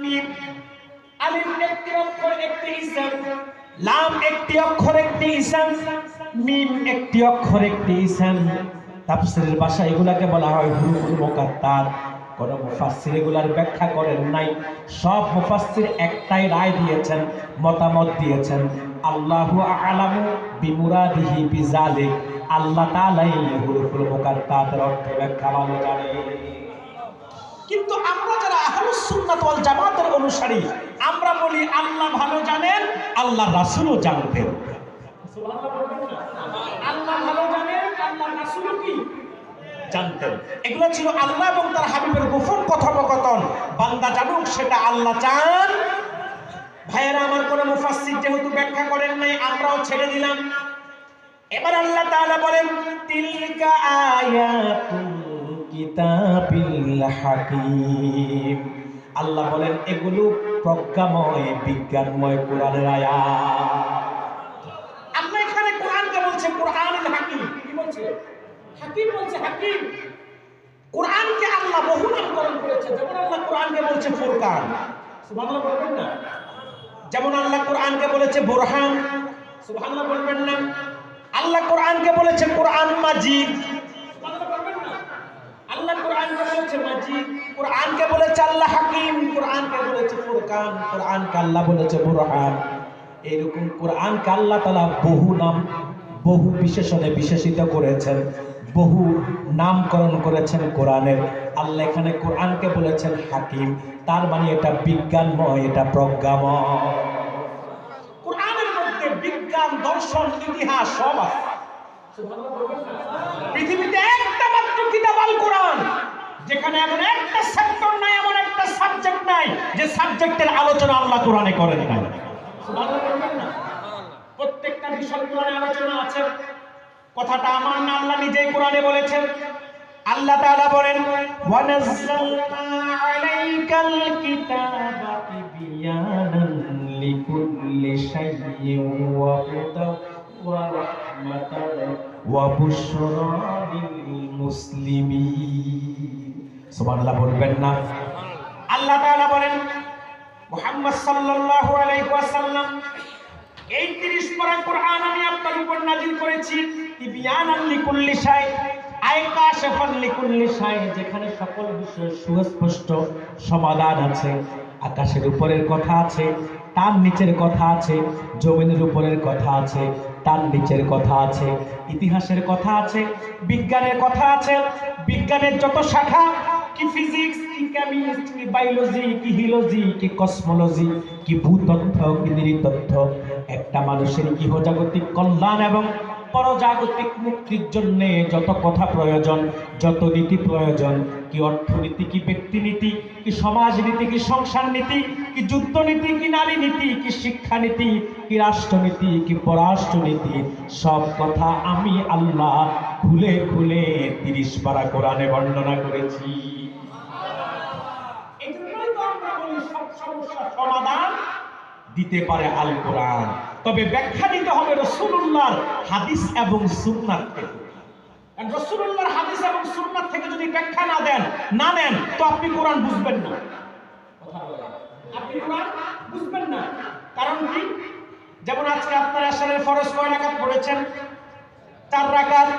মিম। আলিফ একটি অক্ষর একটি ইসম, লাম একটি অক্ষর একটি ইসম, মিম একটি অক্ষর একটি ইসম। তাফসীরের ভাষায় এগুলাকে বলা হয় হুরুফুল মুকাত্তার। কোন মুফাসসির এগুলার ব্যাখ্যা করেন নাই। সব মুফাসসির একটাই রায় দিয়েছেন, মতামত দিয়েছেন, আল্লাহু আ'লামু বিমুরাদিহি বিযালিক। আল্লাহ তাআলাই হুরুফুল মুকাত্তারের অর্থ ব্যাখ্যা ভালো জানেন। কিন্তু আমরা যারা আহলুস সুন্নাত ওয়াল জামাতের অনুসারী, আমরা বলি আল্লাহ ভালো জানেন, আল্লাহর রাসূলও জানতেন। সুবহানাল্লাহ বলবেন না? আল্লাহ ভালো জানেন, আল্লাহর রাসূলও কি জানতেন। এগুলো ছিল আল্লাহ এবং তার হাবিবের গোপন কথোপকথন। বান্দা জানুক সেটা আল্লাহ চান। ভাইয়েরা আমার, কোন মুফাসসির যেহেতু ব্যাখ্যা করেন নাই, আমরাও ছেড়ে দিলাম। এবার আল্লাহ তাআলা বলেন, তিলকা আয়াতুল কিতাবিল হাকিম। আল্লাহ বলেন এগুলো প্রজ্ঞাময়, বিজ্ঞানময় কোরআনের আয়াত। আল্লাহ এখানে কোরআনকে বলছে কোরআনুল হাকিম। কি বলছে? হাকিম বলছে, হাকিম। কোরআনকে আল্লাহ বহু নামকরণ করেছে। যেমন আল্লাহ কোরআনকে বলছে ফুরকান, সুবহানাল্লাহ বলবেন না? যেমন আল্লাহ কোরআনকে বলেছে বুরহান, সুবহানাল্লাহ বলবেন না? আল্লাহ কোরআনকে বলেছে কোরআন মাজিদ, সুবহানাল্লাহ বলবেন না? আল্লাহ কোরআনকে বলেছে মাজিদ, কোরআনকে বলেছে আল্লাহ হাকিম, কোরআনকে বলেছে ফুরকান, কোরআনকে আল্লাহ বলেছে বুরহান। এরকম কোরআনকে আল্লাহ তাআলা বহু নাম, বহু বিশেষণে বিশেষিত করেছেন, বহু নামকরণ করেছেন কোরআনের। আল্লাহ এখানে কোরআনকে বলেছেন হাকিম, তার মানে এটা বিজ্ঞানময়, এটা প্রজ্ঞাময়। কোরআনের মধ্যে বিজ্ঞান, দর্শন, ইতিহাস সব আছে। পৃথিবীতে একটা মাত্র কিতাব আল কোরআন, যেখানে এমন একটা সেক্টর নাই, এমন একটা সাবজেক্ট নাই যে সাবজেক্টের আলোচনা আল্লাহ কোরআনে করেন নাই। সুবহানাল্লাহ বলবেন না? প্রত্যেকটা বিষয় কোরআনে আলোচনা আছে। কথাটা আমার না, আল্লাহ নিজেই কোরআনে বলেছেন। আল্লাহ তাআলা বলেন, ওয়া নাযালনা আলাইকাল কিতাবা তিবয়ানান লিকুল্লি শাইইন ওয়া হুদান ওয়া রাহমাতান ওয়া বুশরা লিল মুসলিমিন। সুবহানাল্লাহ বলবেন না? আল্লাহ তাআলা বলেন, মুহাম্মদ সাল্লাল্লাহু আলাইহি ওয়াসাল্লাম, এই 30 পারা কোরআন আমি আপনার উপর নাযিল করেছি তিবয়ানান লিকুল্লি শাই, আয় কাশফান লিকুল্লি শাই, যেখানে সকল বিষয়ের সুস্পষ্ট সমাধান আছে। আকাশের উপরের কথা আছে, তার নিচের কথা আছে, জমিনের উপরের কথা আছে, তার নিচের কথা আছে, ইতিহাসের কথা আছে, বিজ্ঞানের কথা আছে। বিজ্ঞানের যত শাখা, কি ফিজিক্স, কি কেমিস্ট্রি, বায়োলজি, কি হিওলজি, কি কসমোলজি, কি ভূতত্ত্ব, কি নৃতত্ত্ব, একটা মানুষের ইহজাগতিক কল্যাণ এবং পরজাগতিক মুক্তির জন্য যত কথা প্রয়োজন, যত নীতি প্রয়োজন, কি অর্থনীতি, কি ব্যক্তিনীতি, কি সমাজনীতি, কি সংসার নীতি, কি যুদ্ধনীতি, কি নারী নীতি, কি শিক্ষানীতি, কি রাষ্ট্রনীতি, কি পররাষ্ট্রনীতি, সব কথা আমি আল্লাহ খুলে খুলে 30 পারা কোরআনে বর্ণনা করেছি। এজন্যই তো আমরা বলি সব সমস্যার সমাধান দিতে পারে আল কোরআন। তবে ব্যাখ্যা দিতে হবে রাসূলুল্লাহর হাদিস এবং সুন্নাত থেকে। কারণ রাসূলুল্লাহর হাদিস এবং সুন্নাত থেকে যদি ব্যাখ্যা না নেন তো আপনি কোরআন বুঝবেন না। কথা বলেন, আপনি কোরআন বুঝবেন না। কারণ কি? যেমন আজকে আপনারা এশারের ফরজ কয় রাকাত পড়েছেন? 4 রাকাত।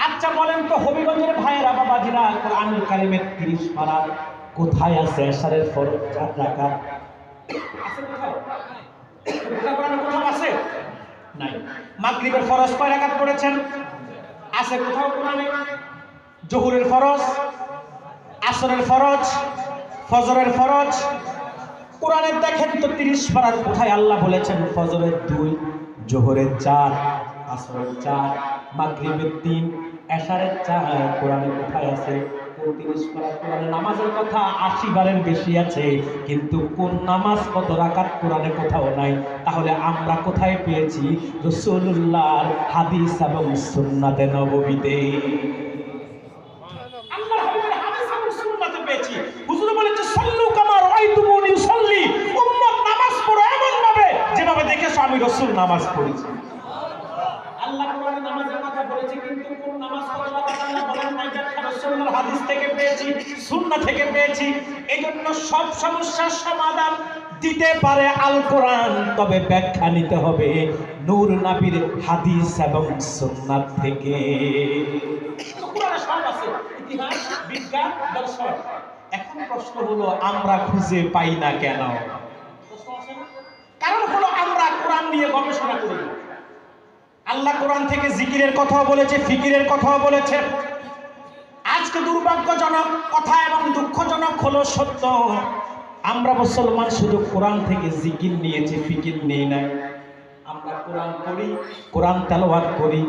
আচ্ছা বলেন তো হবিগঞ্জের ভাইয়েরা, বাবাজিরা, কোরআনুল কারীমের 30 পারা কোথায় আছে এশারের ফরজ 4 রাকাত? আছে কোথাও? কোথাও আছে? নাই। মাগরিবের ফরজ কয় রাকাত পড়েছেন? আছে কোথাও কোরআনে? জোহরের ফরজ, আসরের ফরজ, ফজরের ফরজ। কোরআনে দেখেন তো 30 পারার কোথায় আল্লাহ বলেছেন ফজরের 2, জোহরের 4, আসরের 4, মাগরিবের 3, এশারের 4? কোরআনে কোথায় আছে? 30 পারা কোরআনে নামাজের কথা 80 বারের বেশি আছে, কিন্তু কোন নামাজ কত রাকাত কোরআনে কোথাও নাই। তাহলে আমরা কোথায় পেয়েছি? রাসূলুল্লাহর হাদিস এবং সুন্নাতে নববীতে। আল্লাহর হাবিবের হাদিস এবং সুন্নাতে পেয়েছি। হুজুর বলেছে সাল্লু কামা রাআইতুমুনি উসাল্লি, উম্মত নামাজ পড়ো এমন ভাবে যেভাবে দেখেছো আমি রাসূল নামাজ পড়েছি। আল্লাহ কোরআনে নামাজের কথা বলেছে, কিন্তু কোন নামাজ কত রাকাত আল্লাহ বলেন নাই। ব্যাখ্যা রাসূলুল্লাহর হাদিস থেকে পেয়েছি, সুন্নাহ থেকে পেয়েছি। এজন্য সব সমস্যার সমাধান দিতে পারে আল কোরআন, তবে ব্যাখ্যা নিতে হবে নূর নবীর হাদিস এবং সুন্নাহ থেকে। কোরআনে সব আছে, ইতিহাস, বিজ্ঞান, দর্শন। এখন প্রশ্ন হলো আমরা খুঁজে পাই না কেন? কারণ হলো আমরা কোরআন নিয়ে গবেষণা করি না। আল্লাহ কোরআন থেকে জিকিরের কথাও বলেছে, ফিকিরের কথাও বলেছে। আজকে দুর্ভাগ্যজনক কথা এবং দুঃখজনক হলো সত্য, আমরা মুসলমান শুধু কোরআন থেকে জিকির নিয়েছি, ফিকির নেই না। আমরা কোরআন পড়ি, কোরআন তেলাওয়াত করি,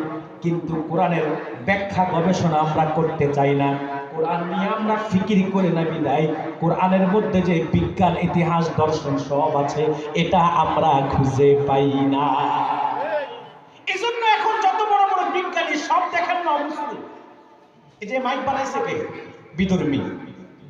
কিন্তু কোরআনের ব্যাখ্যা গবেষণা আমরা করতে চাই না। কোরআন নিয়ে আমরা ফিকির করি না বিদায় কোরআনের মধ্যে যে বিজ্ঞান, ইতিহাস, দর্শন সব আছে এটা আমরা খুঁজে পাই না। এজন্য এখন যত বড় বড় বিজ্ঞানী সব দেখেন না অমুসলিম। এই যে মাইক বানাইছে কে? বিধর্মী।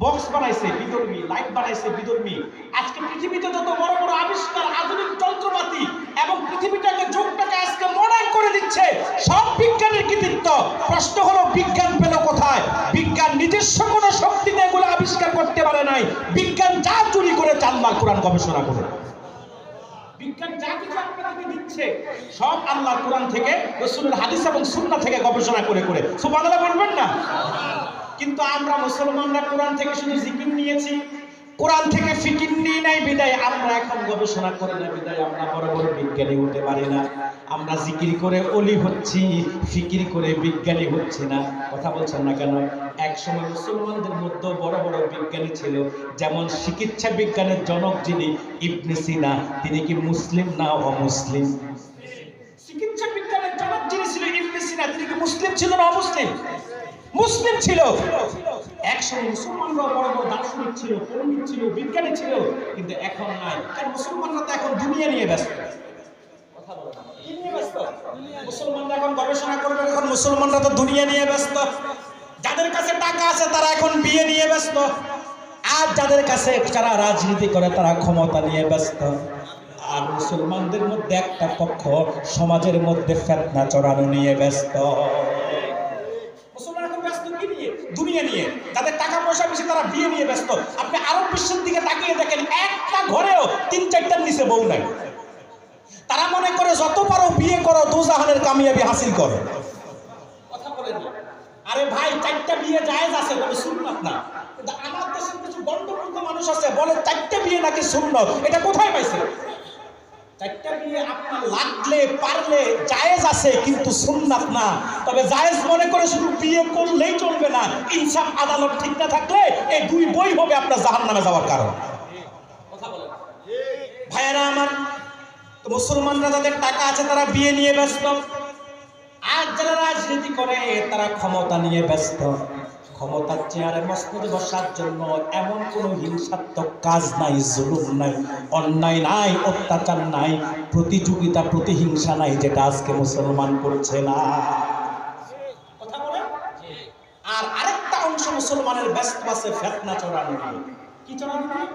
বক্স বানাইছে বিধর্মী, লাইট বানাইছে বিধর্মী। আজকে পৃথিবীতে যত বড় বড় আবিষ্কার, আধুনিক যন্ত্রপাতি এবং পৃথিবীটাকে, যুগটাকে আজকে মডার্ন করে দিচ্ছে, সব বিজ্ঞানের কৃতিত্ব। প্রশ্ন হলো বিজ্ঞান পেল কোথায়? বিজ্ঞান নিজস্ব কোনো শক্তিতে এগুলো আবিষ্কার করতে পারে নাই। বিজ্ঞান যা চুরি করে আল্লাহ কোরআন গবেষণা করে। বিজ্ঞান যা কিছু আপনাদেরকে দিচ্ছে সব আল্লাহর কোরআন থেকে, রাসূলের হাদিস এবং সুন্নাহ থেকে গবেষণা করে করে। সুবহানাল্লাহ বলবেন না? কিন্তু আমরা মুসলমানরা কোরআন থেকে শুধু জিকির নিয়েছি, কোরআন থেকে ফিকির নিয়ে নাই বিদায় আমরা এখন গবেষণা করে না বিদায় আমরা বড় বড় বিজ্ঞানী হতে পারি না। আমরা জিকির করে ওলি হচ্ছি, ফিকির করে বিজ্ঞানী হচ্ছি না। কথা বলছেন না কেন? এক সময় মুসলমানদের মধ্যে বড় বড় বিজ্ঞানী ছিল, যেমন চিকিৎসা বিজ্ঞানের জনক যিনি ইবনে সিনা, তিনি কি মুসলিম না অমুসলিম? চিকিৎসা বিজ্ঞানের জনক যিনি ছিল ইবনে সিনা, তিনি কি মুসলিম ছিল না অমুসলিম? মুসলিম ছিল। একসময় মুসলমানরা বড় বড় দার্শনিক ছিল, পণ্ডিত ছিল, বিজ্ঞানী ছিল, কিন্তু এখন নাই। কারণ মুসলমানরা তো এখন দুনিয়া নিয়ে ব্যস্ত। কথা বলো না, কি নিয়ে ব্যস্ত? মুসলমানরা এখন গবেষণা করবে, এখন মুসলমানরা তো দুনিয়া নিয়ে ব্যস্ত। যাদের কাছে টাকা আছে তারা এখন বিয়ে নিয়ে ব্যস্ত, আর যাদের কাছে যারা রাজনীতি করে তারা ক্ষমতা নিয়ে ব্যস্ত। আর মুসলমানদের মধ্যে একটা পক্ষ সমাজের মধ্যে ফিতনা ছড়ানো নিয়ে ব্যস্ত। দুনিয়া নিয়ে, যাদের টাকা পয়সা বেশি তারা বিয়ে নিয়ে ব্যস্ত। আপনি আরব বিশ্বের দিকে তাকিয়ে দেখেন, একটা ঘরেও 3-4টার নিচে বউ নাই। তারা মনে করে যত পারো বিয়ে করো, দোজাহানের কামিয়াবি হাসিল করো। কথা বলেন না? আরে ভাই, 4টা বিয়ে জায়েজ আছে, বলে সুন্নাত না। কিন্তু আমার দেশের কিছু গন্ডমূর্খ মানুষ আছে বলে 4টা বিয়ে নাকি সুন্নাত। এটা কোথায় পাইছে? 4টা বিয়ে আপনার লাগলে পারলে জায়েজ আছে, কিন্তু সুন্নাত না। তবে জায়েজ মনে করে শুধু বিয়ে করলেই চলবে না। ইনসাফ আদালত ঠিক না থাকলে এই 2 বই হবে আপনার জাহান্নামে যাওয়ার কারণ। কথা বলেন ভাইয়েরা আমার। তো মুসলমানরা যাদের টাকা আছে তারা বিয়ে নিয়ে ব্যস্ত, আর যারা রাজনীতি করে তারা ক্ষমতা নিয়ে ব্যস্ত। ক্ষমতার চেয়ারে মসনদে বসার জন্য এমন কোনো হিংসাত্মক কাজ নাই, জুলুম নাই, অন্যায় নাই, অত্যাচার নাই, প্রতিযোগিতা, প্রতিহিংসা নাই, যেটা আজকে মুসলমান করছে না। কথা বলে। আর আরেকটা অংশ মুসলমানের ব্যস্ত আছে ফিতনা ছড়ানো নিয়ে। কি ছড়ানো নিয়ে?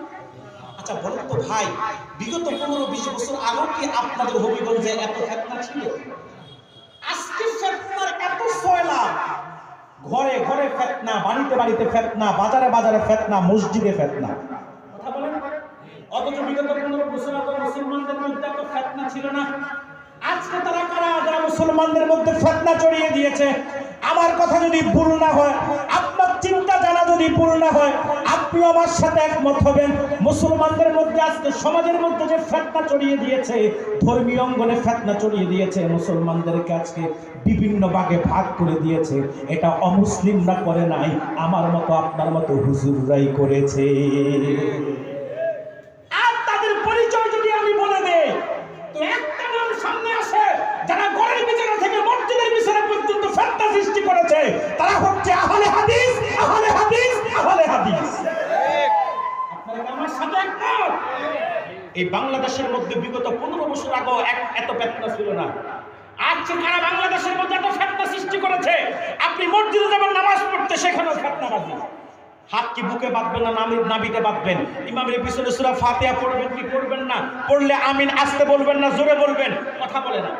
আচ্ছা বলুন তো ভাই, বিগত 15-20 বছর আগে কি আপনাদের হবিগঞ্জে এত ফিতনা ছিল? আজকে ফিতনার এত ফয়লাভ, ঘরে ঘরে ফিতনা, বাড়িতে বাড়িতে ফিতনা, বাজারে বাজারে ফিতনা, মসজিদে ফিতনা। কথা বলেন। অথচ বিগত 15 বছর আগে মুসলমানদের মধ্যে এত ফিতনা ছিল না। আজকে তারা কারা যারা মুসলমানদের মধ্যে ফিতনা ছড়িয়ে দিয়েছে? আমার কথা যদি ভুল না হয়, আপনার চিন্তা জানা যদি ভুল না হয়, আপনি আমার সাথে একমত হবেন। মুসলমানদের মধ্যে আজকে সমাজের মধ্যে যে ফিতনা ছড়িয়ে দিয়েছে, ধর্মীয় অঙ্গনে ফিতনা ছড়িয়ে দিয়েছে, মুসলমানদেরকে আজকে বিভিন্ন ভাগে ভাগ করে দিয়েছে, এটা অমুসলিমরা করে নাই, আমার মতো আপনার মতো হুজুররাই করেছে। আর তাদের পরিচয় যদি আমি বলে দেই, তো একটা নাম সামনে আসে, যারা ঘরের বিছানা থেকে মসজিদের বিছানা পর্যন্ত ফিতনা সৃষ্টি করেছে, তারা হচ্ছে আহলে হাদিস, আহলে হাদিস, আহলে হাদিস। আপনারা আমার সাথে একমত? এই বাংলাদেশের মধ্যে বিগত 15 বছর আগে এত ফিতনা ছিল না। আজকে কারা বাংলাদেশের মধ্যে এত ফিতনা সৃষ্টি করেছে? আপনি মসজিদে যাবেন নামাজ পড়তে, সেখানেও ফিতনাবাজি। হাত কি বুকে বাঁধবেন না নাভিতে বাঁধবেন? ইমামের পিছনে সূরা ফাতিহা পড়বেন কি পড়বেন না? পড়লে আমিন আস্তে বলবেন না জোরে বলবেন? কথা বলে না।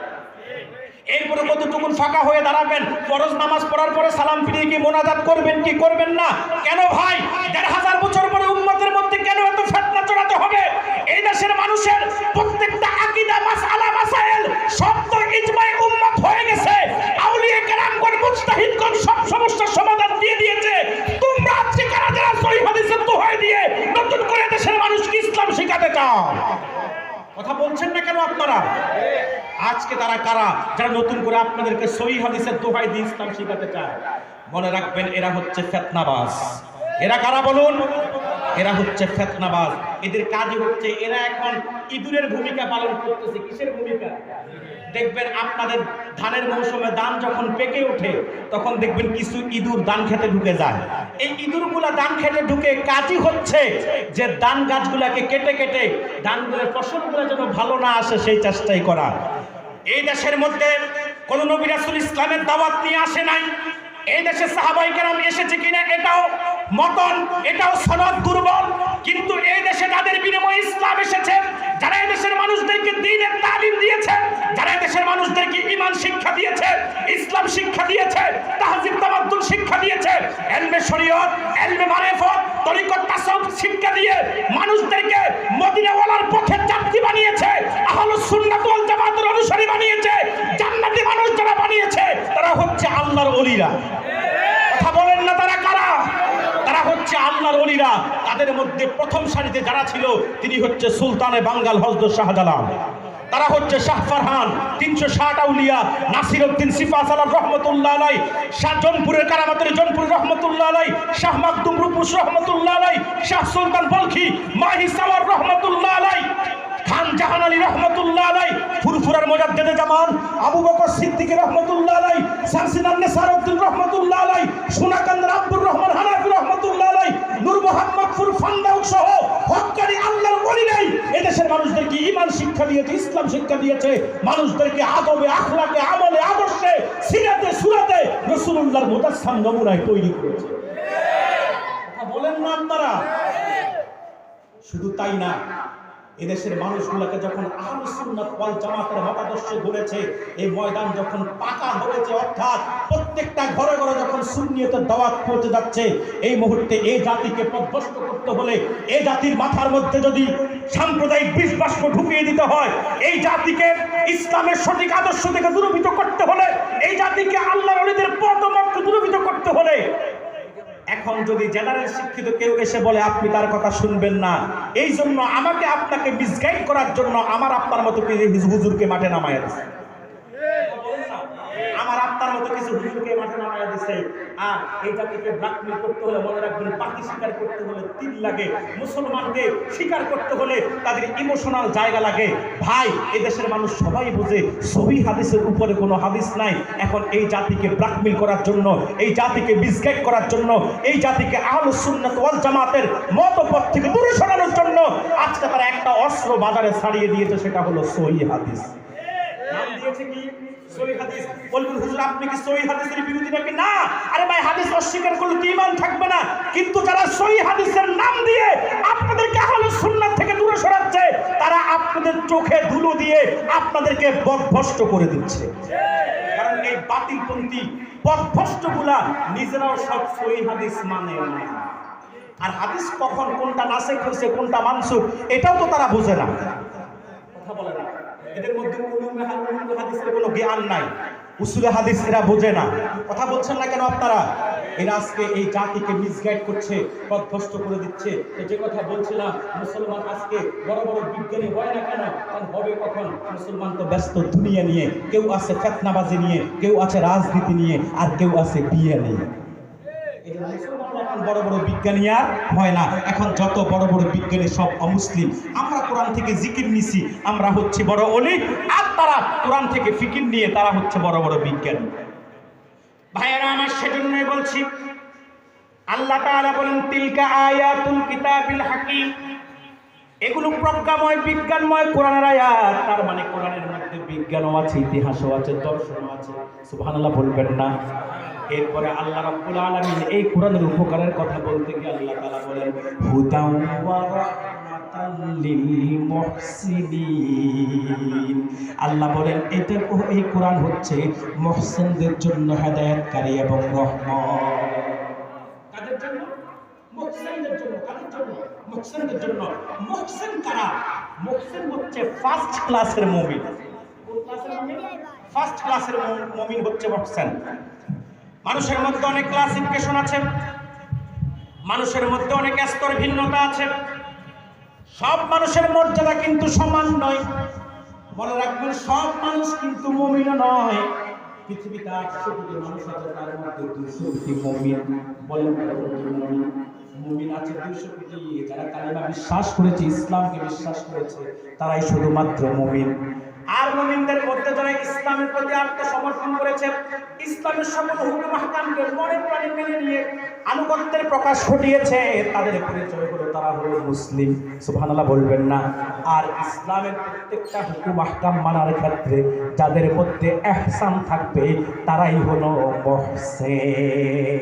এরপরে কতটুকুন ফাঁকা হয়ে দাঁড়াবেন? ফরজ নামাজ পড়ার পরে সালাম ফিরিয়ে কি মোনাজাত করবেন কি করবেন না? কেন ভাই ১৫০০ বছর পরে উম্মতের মধ্যে কেন এত ফিতনা চড়াতে হবে? এই দেশের মানুষের প্রত্যেকটা আকীদা মাসআলা মাসাইল সব তো ইজমাই উম্মত হয়ে গেছে। আউলিয়া কেরামগণ মুজতাহিদগণ সব সমস্যার সমাধান দিয়ে দিয়েছে। তোমরা আজকে কারা যারা সহিহ হাদিসের দোহাই দিয়ে নতুন করে দেশের মানুষকে ইসলাম শেখাতে চাও? কথা বলছেন না কেন আপনারা? আজকে তারা কারা যারা নতুন করে আপনাদেরকে সহিহ হাদিসের দোহাই দিয়ে ইসলাম শেখাতে চায়? মনে রাখবেন, এরা হচ্ছে ফিতনাবাজ। এরা কারা বলুন? এরা হচ্ছে ফিতনাবাজ। এদের কাজই হচ্ছে এরা এখন ইঁদুরের ভূমিকা পালন করতেছে। কিসের ভূমিকা? দেখবেন আপনাদের ধানের মৌসুমে ধান যখন পেকে ওঠে তখন দেখবেন কিছু ইঁদুর ধান খেতে ঢুকে যায়। এই ইঁদুরগুলা ধান খেতে ঢুকে কাজই হচ্ছে যে ধান গাছগুলাকে কেটে কেটে ধানগুলোর ফসলগুলো যেন ভালো না আসে সেই চেষ্টাই করা। এই দেশের মধ্যে কোন নবী রাসূল ইসলামের দাওয়াত নিয়ে আসে নাই। এই দেশে সাহাবায়ে কেরাম এসেছে কিনা এটাও মতন, এটাও সনদ দুর্বল। কিন্তু এই দেশে তাদের বিনিময়ে ইসলাম এসেছে। যারা এই দেশের মানুষদেরকে দ্বীনের তালিম দিয়েছে, যারা এই দেশের মানুষদেরকে ঈমান শিক্ষা দিয়েছে, ইসলাম শিক্ষা দিয়েছে, তাহজিব তামাদ্দুন শিক্ষা দিয়েছে, ইলমে শরীয়ত, ইলমে মারিফত, তরিকত তাসাউফ শিক্ষা দিয়ে মানুষদেরকে মদিনাওয়ালার পথে যাত্রী বানিয়েছে, আহলুস সুন্নাত ওয়াল জামাতের অনুসারী বানিয়েছে, জান্নাতি মানুষ যারা বানিয়েছে তারা হচ্ছে আল্লাহর ওলিরা। কথা বলেন না তারা কারা? তারা হচ্ছে আল্লাহর ওলিরা। তাদের মধ্যে প্রথম সারিতে যারা ছিল তিনি হচ্ছে সুলতানে বাঙ্গাল হযরত শাহজালাল। তারা হচ্ছে শাহ ফারহান, ৩৬০ আউলিয়া, নাসিরউদ্দিন সিফাসালার রহমতুল্লাহ আলাইহি, শাহ জনপুরের কারামাতুল জনপুর রহমতুল্লাহ আলাইহি, শাহ মাকদুম রূপসী রহমতুল্লাহ আলাইহি, শাহ সুলতান বলখি মাহি সাওয়ার রহমতুল্লাহ আলাইহি, খান জাহান আলী রহমতুল্লাহ আলাইহি, ফুরফুরার মুজাদ্দিদে জামান আবু বকর সিদ্দিক রহমতুল্লাহ আলাইহি, শামসুদ্দিন নেসারউদ্দিন রহমতুল্লাহ আলাইহি, সোনাকান্দার আব্দুর রহমান হানাফি রহমতুল্লাহ আলাইহি, নূর মোহাম্মদ ফান্দাউক সহ হক্কানি আল্লাহর ওলিরাই এদেশের মানুষদেরকে ঈমান শিক্ষা দিয়েছে, ইসলাম শিক্ষা দিয়েছে, মানুষদেরকে আদবে আখলাকে আমলে আদর্শে সিরাতে সুরাতে রাসূলুল্লাহর মুতাসাম নমুনায় তৈরি করেছে। কথা বলেন না আপনারা? শুধু তাই না, এদেশের মানুষগুলোকে যখন আহলুস সুন্নাত ওয়াল জামাতের মতাদর্শে ঘুরেছে, এই ময়দান যখন পাকা হয়েছে, অর্থাৎ প্রত্যেকটা ঘরে ঘরে যখন সুন্নিয়তের দাওয়াত পৌঁছে যাচ্ছে, এই মুহূর্তে এই জাতিকে পথভ্রষ্ট করতে হলে, এই জাতির মাথার মধ্যে যদি সাম্প্রদায়িক বিষবাষ্প ঢুকিয়ে দিতে হয়, এই জাতিকে ইসলামের সঠিক আদর্শ থেকে দূরীভূত করতে হলে, এই জাতিকে আল্লাহর ওলিদের পথ মত দূরীভূত করতে হলে, এখন যদি জেনারেল শিক্ষিত কেউ এসে বলে আপনি তার কথা শুনবেন না, এই জন্য আমাকে আপনাকে মিসগাইড করার জন্য আমার আপনার মতো কিছু হুজুরকে মাঠে নামায়া দিচ্ছে। আমার আপনার মতো কিছু হুজুরকে মাঠে নামায়া দিচ্ছে। আর এইটাকে ব্ল্যাকমেল করতে হলে মনে রাখবেন, পাখি শিকার করতে হলে তীর লাগে, মুসলমানকে শিকার করতে হলে তাদের ইমোশনাল জায়গা লাগে। ভাই, এই দেশের মানুষ সবাই বুঝে সহিহ হাদিসের উপরে কোনো হাদিস নাই। এখন এই জাতিকে ব্ল্যাকমেল করার জন্য, এই জাতিকে মিসগাইড করার জন্য, এই জাতিকে আহলুস সুন্নাত ওয়াল জামাতের মতপথ থেকে দূরে সরানোর জন্য আজকে তারা একটা অস্ত্র বাজারে ছাড়িয়ে দিয়েছে, সেটা হলো সহিহ হাদিস। নাম দিয়েছে কি? সহিহ হাদিস। বলবেন হুজুর আপনি কি সহিহ হাদিসের বিরোধী নাকি? না, আরে ভাই, হাদিস অস্বীকার করলে তো ঈমান থাকবে না। কিন্তু যারা সহিহ হাদিসের নাম দিয়ে আপনাদেরকে আহলুস সুন্নাত থেকে দূরে সরাচ্ছে, তারা আপনাদের চোখে ধুলো দিয়ে আপনাদেরকে পথভ্রষ্ট করে দিচ্ছে। কারণ এই বাতিলপন্থী পথভ্রষ্টগুলা নিজেরাও সব সহিহ হাদিস মানে না। আর হাদিস কখন কোনটা নাসেখ হয়েছে কোনটা মানসুখ এটাও তো তারা বোঝে না। কথা বলে না, এদের মধ্যে উলুমে হাদিসের কোনো জ্ঞান নাই, উসুলে হাদিস এরা বোঝে না। কথা বলছেন না কেন আপনারা? এরা আজকে এই জাতিকে মিসগাইড করছে, পথভ্রষ্ট করে দিচ্ছে। যে কথা বলছিলাম, মুসলমান আজকে বড় বড় বিজ্ঞানী হয় না কেন? কারণ হবে কখন? মুসলমান তো ব্যস্ত দুনিয়া নিয়ে, কেউ আছে ফিতনাবাজি নিয়ে, কেউ আছে রাজনীতি নিয়ে, আর কেউ আছে বিয়ে নিয়ে। বড় বড় বিজ্ঞানী আর হয় না। এখন যত বড় বড় বিজ্ঞানী সব অমুসলিম। আমরা কোরআন থেকে জিকির নিছি, আমরা হচ্ছে বড় ওলি, আর তারা কোরআন থেকে ফিকির নিয়ে তারা হচ্ছে বড় বড় বিজ্ঞানী। ভাইয়েরা আমার, সেজন্যই বলছি, আল্লাহ তাআলা বলেন তিলকা আয়াতুল কিতাবিল হাকিম, এগুলো প্রজ্ঞাময় বিজ্ঞানময় কোরআনের আয়াত। তার মানে কোরআনের মধ্যে বিজ্ঞানও আছে, ইতিহাসও আছে, দর্শনও আছে। সুবহানাল্লাহ বলবেন না? এরপরে আল্লাহ রাব্বুল আলামিন এই কোরআনের উপকারের কথা বলতে গিয়ে আল্লাহ তাআলা বলেন হুদাও ওয়া রাহমাতাল লিল মুহসিনিন। আল্লাহ বলেন এই কোরআন হচ্ছে মুহসিনদের জন্য হেদায়েতকারী এবং রহমত। কাদের জন্য? মুহসিনদের জন্য। কাদের জন্য? মুহসিনদের জন্য। মুহসিন কারা? মুহসিন হচ্ছে ফার্স্ট ক্লাসের মুমিন। কোন ক্লাসের মুমিন? ফার্স্ট ক্লাসের মুমিন হচ্ছে মুহসিন। মানুষের মধ্যে অনেক ক্লাসিফিকেশন আছে, মানুষের মধ্যে অনেক স্তর ভিন্নতা আছে, সব মানুষের মর্যাদা কিন্তু সমান নয়। মনে রাখবেন, সব মানুষ কিন্তু মুমিন নয়। পৃথিবীতে 800 কোটি মানুষ আছে, তার মধ্যে 200 কোটি মুমিন। বলেন মুমিন আছে 200 কোটি। যারা কালিমা বিশ্বাস করেছে, ইসলামকে বিশ্বাস করেছে, তারাই শুধুমাত্র মুমিন। আর মুমিনদের মধ্যে যারা ইসলামের প্রতি আত্মসমর্পণ করেছে, ইসলামের সকল হুকুম আহকামকে মনে প্রাণে মেনে নিয়ে আনুগত্যের প্রকাশ ঘটিয়েছে, তাদের পরিচয় হলো তারা হলো মুসলিম। সুবহানাল্লাহ বলবেন না? আর ইসলামের প্রত্যেকটা হুকুম আহকাম মানার ক্ষেত্রে যাদের মধ্যে ইহসান থাকবে, তারাই হলো মুহসিন।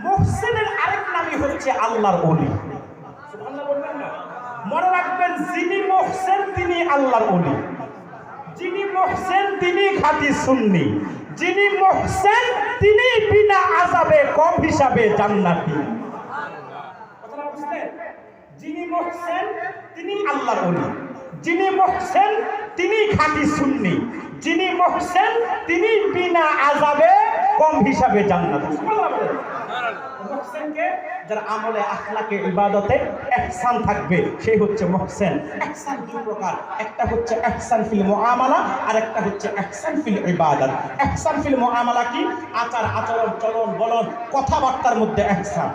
মুহসিনের আরেক নামই হচ্ছে আল্লাহর ওলি। সুবহানাল্লাহ বলবেন না? মনে রাখবেন, যিনি মুহসিন তিনি আল্লাহর ওলি, যিনি মুহসিন তিনি খাঁটি সুন্নি, যিনি মুহসিন তিনি বিনা আযাবে কম হিসাবে জান্নাতি। কথাটা বুঝলেন? যিনি মুহসিন তিনি আল্লাহর ওলি, যিনি মুহসিন তিনি খাঁটি সুন্নি, যিনি মুহসিন তিনি বিনা আযাবে কম হিসাবে জান্নাতি। সুবহানাল্লাহ। মুহসিনকে যার আমলে, আখলাকে, ইবাদতে ইহসান থাকবে, সেই হচ্ছে মুহসিন। ইহসান দুই প্রকার, একটা হচ্ছে ইহসান ফিল মুআমালা, আর একটা হচ্ছে ইহসান ফিল ইবাদত। ইহসান ফিল মুআমালা কি? আচার আচরণ, চলন বলন, কথাবার্তার মধ্যে ইহসান।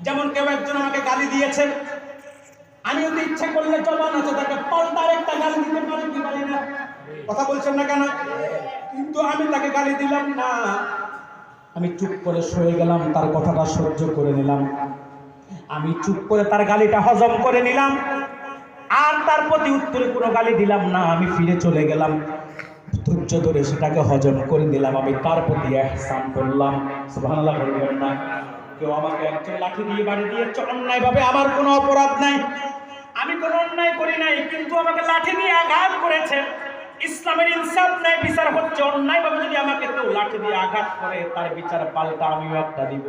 যেমন কেউ একজন আমাকে গালি দিয়েছে, আমি যদি ইচ্ছা করলে জবান আছে, তাকে পাল্টা আরেকটা গালি দিতে পারি কি পারি না? কথা বলছেন না কেন? কিন্তু আমি তাকে গালি দিলাম না, আমি চুপ করে সয়ে গেলাম, তার কথাটা সহ্য করে নিলাম, আমি চুপ করে তার গালিটা হজম করে নিলাম, আর তার প্রতি উত্তরে কোনো গালি দিলাম না, আমি ফিরে চলে গেলাম, ধৈর্য ধরে সেটাকে হজম করে নিলাম, আমি তার প্রতি ইহসান করলাম। সুবহানাল্লাহ বলবেন না? কেউ আমাকে একজন লাঠি দিয়ে বাড়ি দিয়েছে অন্যায়ভাবে, আমার কোনো অপরাধ নাই, আমি কোনো অন্যায় করি নাই, কিন্তু আমাকে লাঠি দিয়ে আঘাত করেছে। ইসলামের ইনসাফ নাই, বিচার হচ্ছে অন্যায়ভাবে যদি আমাকে কেউ লাঠি দিয়ে আঘাত করে, তার বিচার পাল্টা আমিও একটা দিব।